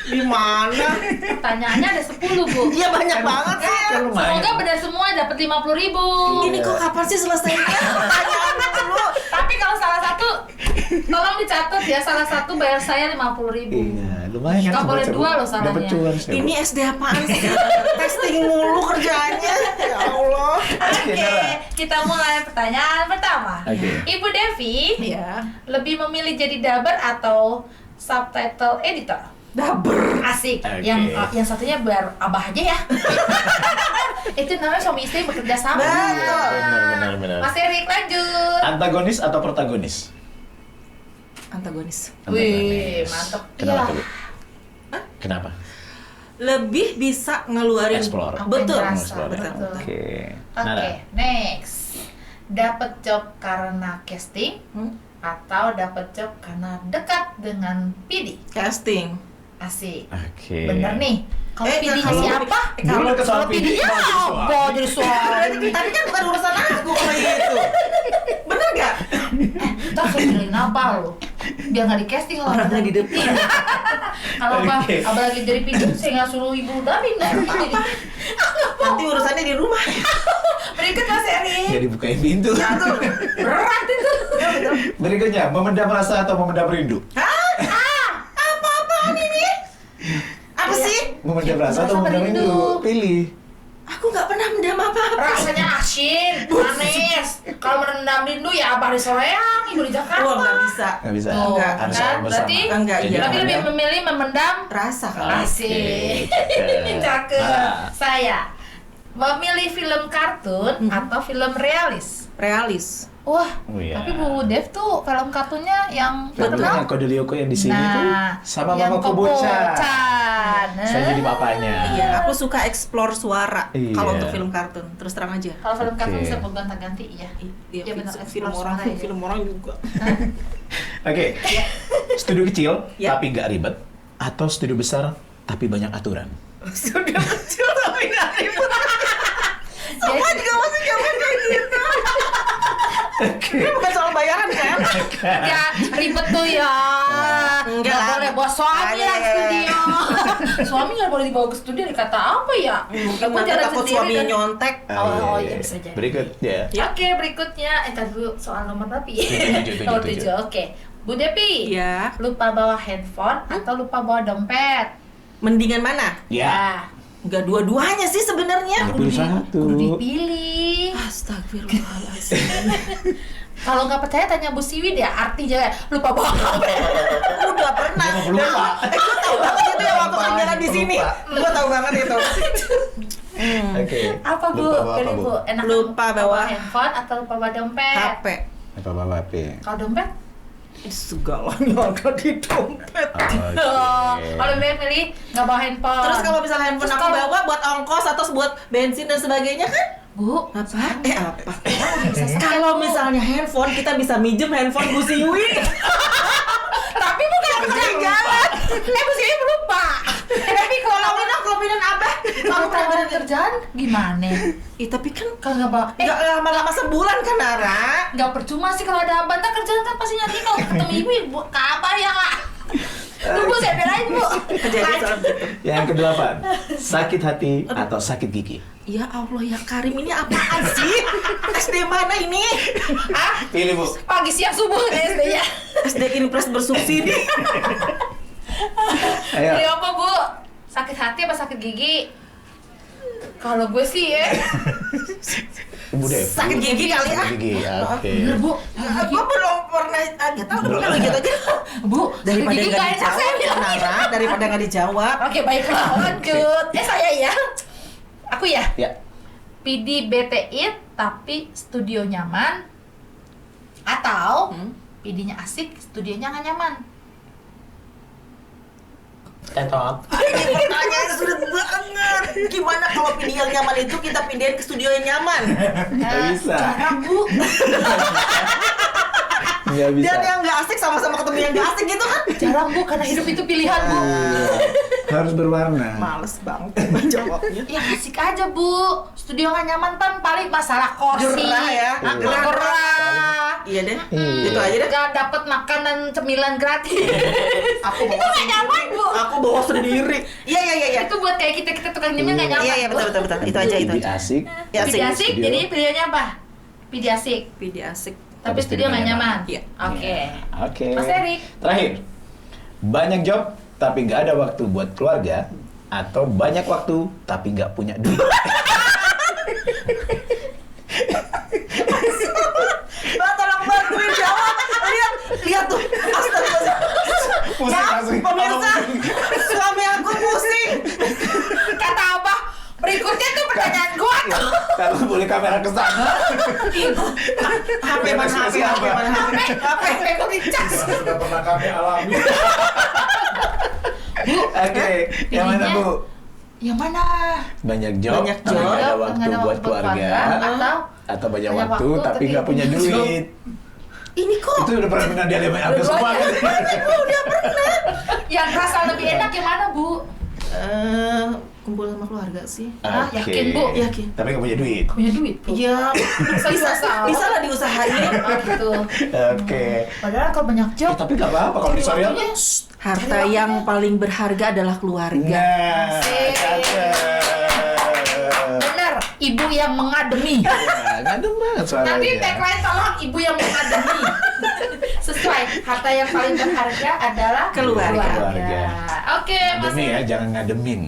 Di mana? Pertanyaannya ada 10 Bu. Iya banyak banget sih. Kan lumayan. Semoga benar semua dapat 50.000. Ini kok kapan sih selesainya? Pertanyaan dulu. Tapi kalau salah satu, tolong dicatat ya, salah satu bayar saya 50.000. Iya, lumayan kan. Nggak boleh baca, Bu. dua loh salahnya. Dapat cuan saya, Bu. Ini SD apaan sih? Testing mulu kerjaannya. Ya Allah. Oke, Nara. kita mulai pertanyaan pertama. Oke. Ibu Devi, Iya. lebih memilih jadi dubber atau subtitle editor? Daber. Asik. Oke. Yang satunya biar abah aja ya. Itu namanya suami istri bekerja sama. Betul. Benar. Mas Erik lanjut. Antagonis atau protagonis? Antagonis. Wih, Antagonis. mantep. Kenapa, Iya. Bu? Kenapa? Lebih bisa ngeluarin. Explore. Betul. Apa yang Explore. Betul. Betul. Oke. Oke, Nara. next. Dapat job karena casting Hmm? atau dapat job karena dekat dengan PD? Casting. Asik. Oke. Bener nih. Kalau PD-nya kalau- siapa? Dulu ke soal Kalau PD, PD-nya mau jadi suami. apa? Jadi suami. Tadi kan bukan urusan aku kalau gitu. Bener gak? Ntar saya pilih apa lo? Biar nggak di casting lah. Orangnya di depan. Kalau abah, Oke. abah lagi jadi PD, saya nggak suruh ibu Damin. Nanti urusannya di rumah. Berikut Mas Eri. Jadi bukain pintu. Berat itu. Berikutnya, memendam rasa atau memendam rindu? Apa-apaan ini? Apa Iya. sih? Memendam rasa atau Rasa memendam rindu. rindu? Pilih. Aku nggak pernah mendam apa-apa. Rasanya asin, manis. Kalau merendam rindu ya abah di Soreang, ibu di Jakarta. Wah, nggak bisa. Nggak bisa. Tuh, Enggak. Harus kan? sama bersama. Berarti- Enggak, Jadi iya. Tapi jangan lebih ya. memilih memendam. Rasa kan. Asik. Cakep. Cakep. Nara. Saya memilih film kartun atau film realis. Realis. Wah, Oh, iya. tapi Bu Dev tuh film kartunnya yang Contohnya terkenal. Kode Lyoko yang di sini tuh sama yang Mama Kobocha. Kobocan. Saya jadi papanya. Iya, aku suka explore suara Iya. kalau untuk film kartun. Terus terang aja. Kalau film kartun Oke. bisa gonta-ganti ya. Iya, Iya, benar, film explore orang, suara, ya. film orang juga. Oke. Studio kecil Ya. tapi nggak ribet atau studio besar tapi banyak aturan? Sudah kecil tapi nggak ribet. Semua Jadi- juga masih jawab kayak gitu. Ini bukan soal bayaran kan? Ya ribet tuh ya. Enggak Nggak lah. boleh bawa suami Ada. lah ke studio. Suami nggak boleh dibawa ke studio, dikata apa ya? Mungkin Aku nanti jalan takut sendiri suaminya dan- nyontek. Oh, iya, bisa jadi. Berikut ya. Oke, berikutnya tadi dulu soal nomor berapa ya? Tujuh. Nomor 7. Oke. Bu Devi. Iya. Lupa bawa handphone atau lupa bawa dompet? Mendingan mana? Ya. Enggak dua-duanya sih sebenarnya. Pilih satu. Kudu dipilih. Astagfirullahaladzim. Kalau nggak percaya tanya Bu Siwi deh, artinya lupa bawa HP. Udah pernah. Jangan lupa. Gue tahu banget itu yang waktu Lupa, jalan di sini. lupa. Gue tahu banget itu. Oke. Apa Bu? Lupa bawa Pilih apa, Bu. Enak Lupa bawa handphone atau lupa bawa dompet? HP. Apa bawa HP? Kalau dompet? Segalanya ada di dompet. Oh, kalau milih nggak bawa handphone. Terus kalau misalnya handphone Terus aku kalau- bawa buat ongkos atau buat bensin dan sebagainya kan? Bu, Apa? Apa? bisa Kalau misalnya handphone kita bisa minjem handphone Bu Siwi. tapi bukan kerjaan jalan. Bu Siwi lupa. Tapi kalau Kopinan apa? kalau tawaran kerjaan gimana? Tapi kan Kalau nggak bawa, nggak lama-lama sebulan kan, Nara? nggak percuma sih kalau ada abang. Ntar kerjaan kan pasti nyari kalau ketemu ibu, ibu kabar ya kak. Tunggu saya belain Bu. Jadi soal gitu. Yang kedelapan, sakit hati atau sakit gigi? Ya Allah ya Karim, ini apaan sih? SD mana ini? Ah, Pilih Bu. pagi siang subuh SD ya. SD Impres bersubsidi. Ayo. Pilih apa Bu? Sakit hati apa sakit gigi? Kalau gue sih ya, Bu Dev. Sakit gigi kali ya? Sakit gigi. Oke. bener Bu. Aku belum pernah, nggak tahu udah pernah gitu aja. Bu, Daripada gigi nggak nggak enak saya dijawab, bilang. Nara, daripada nggak dijawab. Oke baiklah, lanjut. Saya ya. Aku ya. Ya. PD BTI tapi studio nyaman atau PD-nya asik, studionya nggak nyaman. Tetot. Ini pertanyaan sulit banget. Gimana kalau pilih yang nyaman itu kita pindahin ke studio yang nyaman? Nggak bisa. Jarang Bu. Nggak bisa. Dan yang nggak asik sama-sama ketemu yang nggak asik gitu kan? Jarang Bu, karena hidup itu pilihan Bu. Harus berwarna. Males banget jawabnya. Ya asik aja Bu. Studio nggak nyaman kan paling masalah kursi. Gerah ya. Gerah. Iya deh. Iya. Itu aja deh. Gak dapet makanan cemilan gratis. Aku Itu nggak nyaman Bu. Aku bawa sendiri. Iya. Itu buat kayak kita tukang nyemil nggak nyaman. Iya betul. Itu aja. Jadi asik. Ya, Pidi asik, Studio. jadi pilihannya apa? Pidi asik. Pilih asik. Tapi studio nggak nyaman. Iya. Oke. Oke. Mas Erik. Terakhir. Banyak job tapi nggak ada waktu buat keluarga, atau banyak waktu tapi nggak punya duit. Mbak tolong bantuin jawab. Lihat tuh. Astaga. Pusing Ya, langsung. pemirsa, suami aku pusing. Kata Abah, berikutnya tuh pertanyaan gua tuh. Kalau boleh kamera ke sana. HP mana HP? HP gua dicas. Sudah pernah kami alami. Oke, yang mana Pilihnya? Bu? Yang mana? Banyak job, Banyak tapi job, nggak ada nggak waktu ada buat waktu buat keluarga, keluarga, atau banyak banyak waktu waktu, tapi tapi nggak punya nggak punya duit. Ini kok Itu udah pernah dia ada hampir semua kan? Yang rasa lebih enak yang mana Bu? kumpul sama keluarga sih. Ah, Oke. yakin, Bu? Yakin. Tapi nggak punya duit. Punya duit Bu? Iya, bisa lah diusahain. Oh gitu. Oke. Padahal kalau banyak job, Tapi nggak apa-apa kalau disoyong. waktunya Harta yang paling berharga adalah keluarga. Nah, Asik. cakep. benar, ibu yang mengademi. Ya, ngadem banget suaranya. Nanti tagline tolong ibu yang mengademi. Sesuai, harta yang paling berharga adalah Keluarga. Keluarga. Oke, Mas. Ngademi ya, jangan ngademin.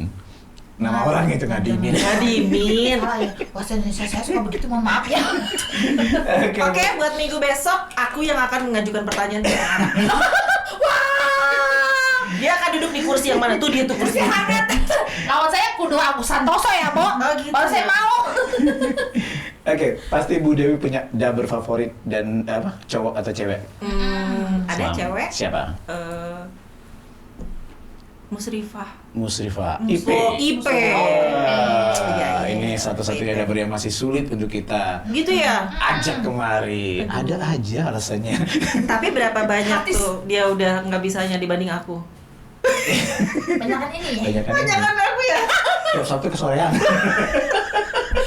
Nama orang itu ngadimin. Ngadimin. Salah ya, bahasa Indonesia saya suka begitu, mohon maaf ya. Oke, buat minggu besok aku yang akan mengajukan pertanyaan ke Ara. Dia akan duduk di kursi yang mana tuh, dia tuh kursi. Kursi hangat. Lawan saya kudu Agus Santoso ya, Bo. Oh, gitu. Baru saya mau. Oke, pasti Bu Dewi punya dubber favorit dan apa? Cowok atau cewek? Ada Suami. cewek. Siapa? Musrifah. Musrifah. Oh, IP. IP. Wah, Iya. ini satu-satunya dubber yang masih sulit untuk kita Gitu ya. ajak kemari. Ada aja alasannya. Tapi berapa banyak Artis. tuh dia udah nggak bisanya dibanding aku? Banyakan ini ya. Banyak kan ini. Jangan aku ya. Tiap Sabtu kesorean.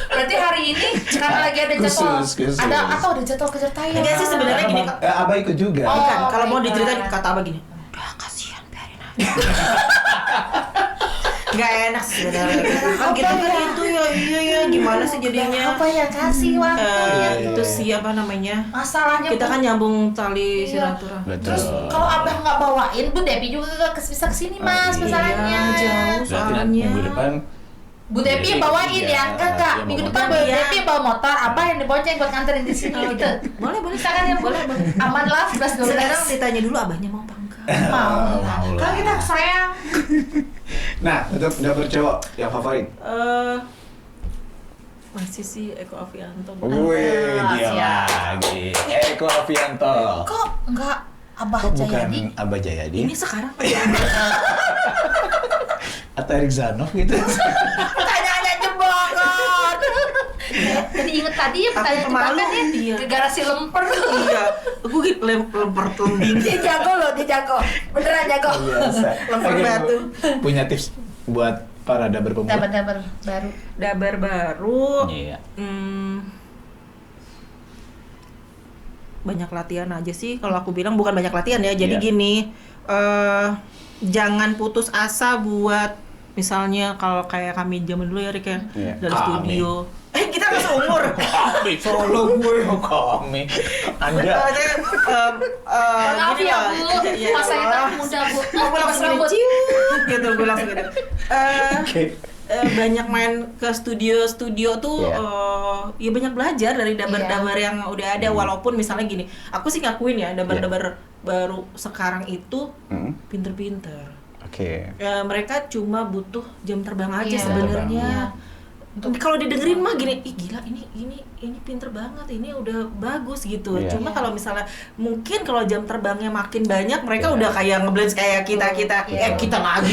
Berarti hari ini karena lagi ada jadwal. Khusus. Ada atau ada jadwal kejar tayang. Enggak sih, sebenarnya gini, Kak. Abah ikut juga. Oh. Bukan, kalau mau baiklah. diceritain kata Abah gini. Udah kasihan, biarin aja. Nggak enak sih sebenarnya. Kan kita kan itu ya, iya gimana sih jadinya? Apa ya, kasih waktu ya. Itu sih apa namanya? Masalahnya Kita Bu, kan nyambung tali Iya. silaturahmi. Betul. terus kalau abah nggak bawain, Bu Devi juga gak bisa kesini Mas, Oh, iya. masalahnya. Iya, jauh. Berarti nanti Soalnya. minggu depan Bu Devi Iya, bawain iya, ya, enggak. iya, Minggu bawa depan Bu motor. Devi bawa motor, abah yang dibonceng buat nganterin di sini gitu. Boleh. Misalkan ya, boleh. Aman lah, 11-12. Sekarang ditanya dulu abahnya mau apa enggak? Mau. Mau lah. Kan kita sayang. Nah, untuk dapur cowok yang favorit. Masih sih Eko Avianto. Wih, dia siap. lagi. Eko Avianto. Kok enggak Abah Kok bukan Jayadi? Abah Jayadi? Ini sekarang Atau Erik Zanov gitu? Pertanyaannya jebakan. Jadi inget tadi ya pertanyaan Aku pemalu. jebakan ya. Iya. Gegara si lemper. iya, aku gitu lempar tembing. Dia jago loh, dia jago. Beneran jago. Biasa. Lempar Oke, Bu. batu. Punya tips buat para daber pemula? Dabar baru. Dabar baru. Iya. Banyak latihan aja sih kalau aku bilang, bukan banyak latihan ya. Jadi Iya. gini, jangan putus asa buat misalnya kalau kayak kami zaman dulu ya Rik ya, Iya. dari Kami. studio. Kita masih umur. Kami, solo gue, oh kami. Anda. Maaf Gini ya loh. Bu, Ya pas saya Allah. tak muda Bu. Aku langsung gini, rambut. ciut, gitu, gue langsung gitu. Oke. Banyak main ke studio tuh, Iya. ya banyak belajar dari dabar-dabar yang udah ada. Walaupun misalnya gini, aku sih ngakuin ya, dabar-dabar baru sekarang itu Hmm. pinter-pinter. Oke. Mereka cuma butuh jam terbang aja Iya. sebenarnya. Kalau didengerin mah gini, ih gila ini pinter banget, ini udah bagus gitu. Iya. Cuma kalau misalnya mungkin kalau jam terbangnya makin banyak, mereka Iya. udah kayak ngeblend kayak kita kita lagi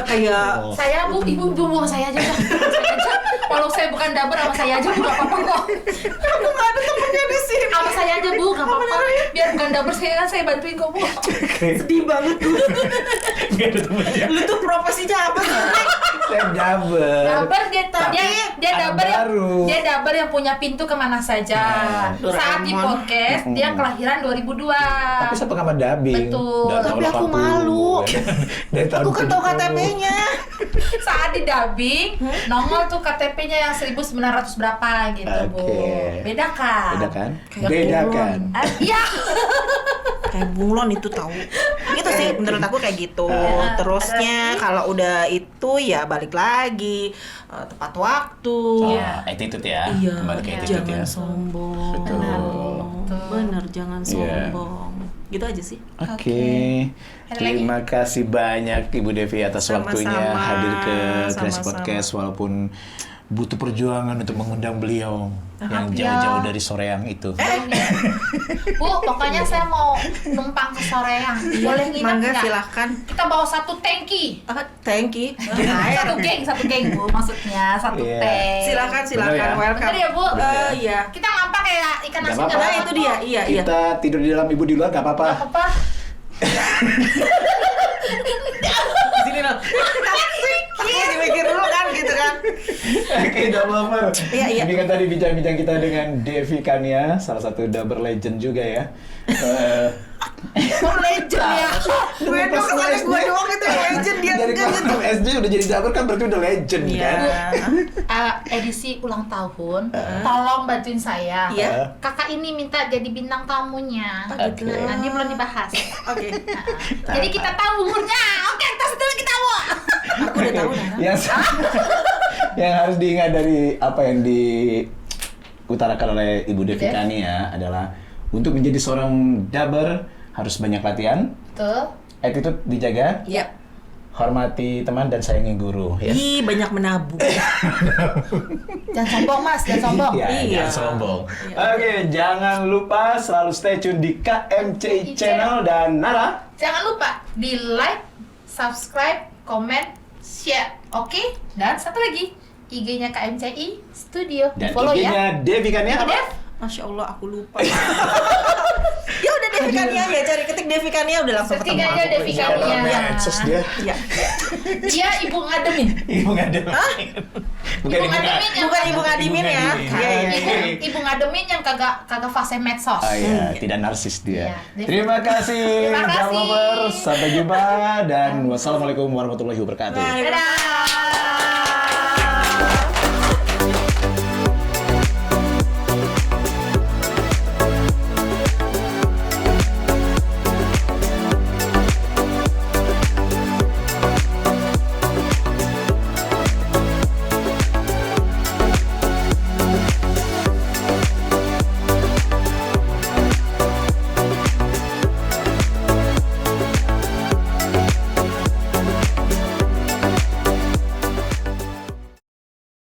kayak Saya bu, ibu sama saya aja udah. Saya aja. Walau saya bukan dubber sama saya aja bu, nggak apa-apa kok. aduh nggak ada temennya di sini. Sama saya aja bu, nggak apa-apa. Biar bukan dubber saya bantuin kok bu. Sedih banget tuh. Nggak ada temennya. Lu tuh profesinya apa sih? Saya dubber. Dubber dia Tapi dia dubber yang baru. dia dubber yang punya pintu kemana saja. Saat di Doraemon. podcast dia kelahiran 2002. Tapi saya pengamat dubbing. Betul. Dari tahun Tapi aku 80, malu. ya. Dari tahun Aku kan tahu 70. KTP-nya. Saat di dubbing nongol tuh KTP-nya yang 1900 berapa gitu bu. Oke. Beda kan? Beda kan? Kayak Beda kulon. kan? Iya. Kayak bunglon itu tahu. Gitu sih menurut aku kayak gitu. Ada Terusnya kalau udah itu ya balik lagi tepat waktu. Iya. Attitude ya. Iya, Kembali ke attitude jangan ya. sombong. Betul. Bener, jangan Iya. sombong. Gitu aja sih. Oke. Ada Terima kasih banyak Ibu Devi atas Sama-sama. waktunya hadir ke Grace Sama-sama. Podcast walaupun butuh perjuangan untuk mengundang beliau yang Iya. jauh-jauh dari Soreang itu. Bu, pokoknya saya mau numpang ke Soreang. Boleh nginep Mangga nggak? silahkan. Kita bawa satu tangki. Thank you. Satu geng bu, maksudnya satu Iya. tank. Silakan Bener ya? welcome. Bener ya bu? Iya. Kita ngampak kayak ikan Nggak asin apa-apa. Nah, itu dia. Iya. Kita tidur di dalam, Ibu di luar, gak apa-apa. Apa? Di sini loh. Tapi dimikir dulu kan gitu kan. Oke, dubber. Iya. Ini kan tadi bincang-bincang kita dengan Devi Kania, salah satu dubber legend juga ya. Legend ya. Gue dong kesannya gue doang itu legend dia Dari enggak kelas gitu. 6 SD udah jadi dubber kan berarti udah legend Iya. kan. Edisi ulang tahun, tolong bantuin saya. Iya. Kakak ini minta jadi bintang tamunya. Oke. Nanti belum dibahas. Oke. Jadi kita tahu umurnya. Oke, tos dulu kita tahu. Aku udah tahu Nana. Yang harus diingat dari apa yang diutarakan oleh Ibu Devi Kania adalah untuk menjadi seorang dubber harus banyak latihan, Tuh. attitude dijaga, Iya. hormati teman dan sayangi guru. Ya. Ih, banyak menabung. Jangan sombong mas, jangan sombong. Iya, Iya. jangan sombong. Iya. Oke, jangan lupa selalu stay tune di KMCI Channel dan Nara. Jangan lupa di like, subscribe, komen, share. Oke? Dan satu lagi, IG-nya KMCI Studio. Dan Follow ya. IG-nya Devi Kania apa? Dev. Masya Allah, aku lupa. Ya udah Devi Kania ya, cari ketik Devi Kania udah langsung Searching ketemu aja aku. Devi Insya Allah. Kania. Ya, medsos dia. Iya. Dia ibu ngademin. Ibu ngademin. Bukan Ibu ngademin yang Bukan ibu ngadimin ya. Ibu Iya, iya, ibu, iya. ibu ngademin yang kagak fase medsos. Oh iya, tidak narsis dia. Iya. Terima kasih, Terima kasih. Dubber. Sampai jumpa dan wassalamualaikum warahmatullahi wabarakatuh. Nah, Dadah.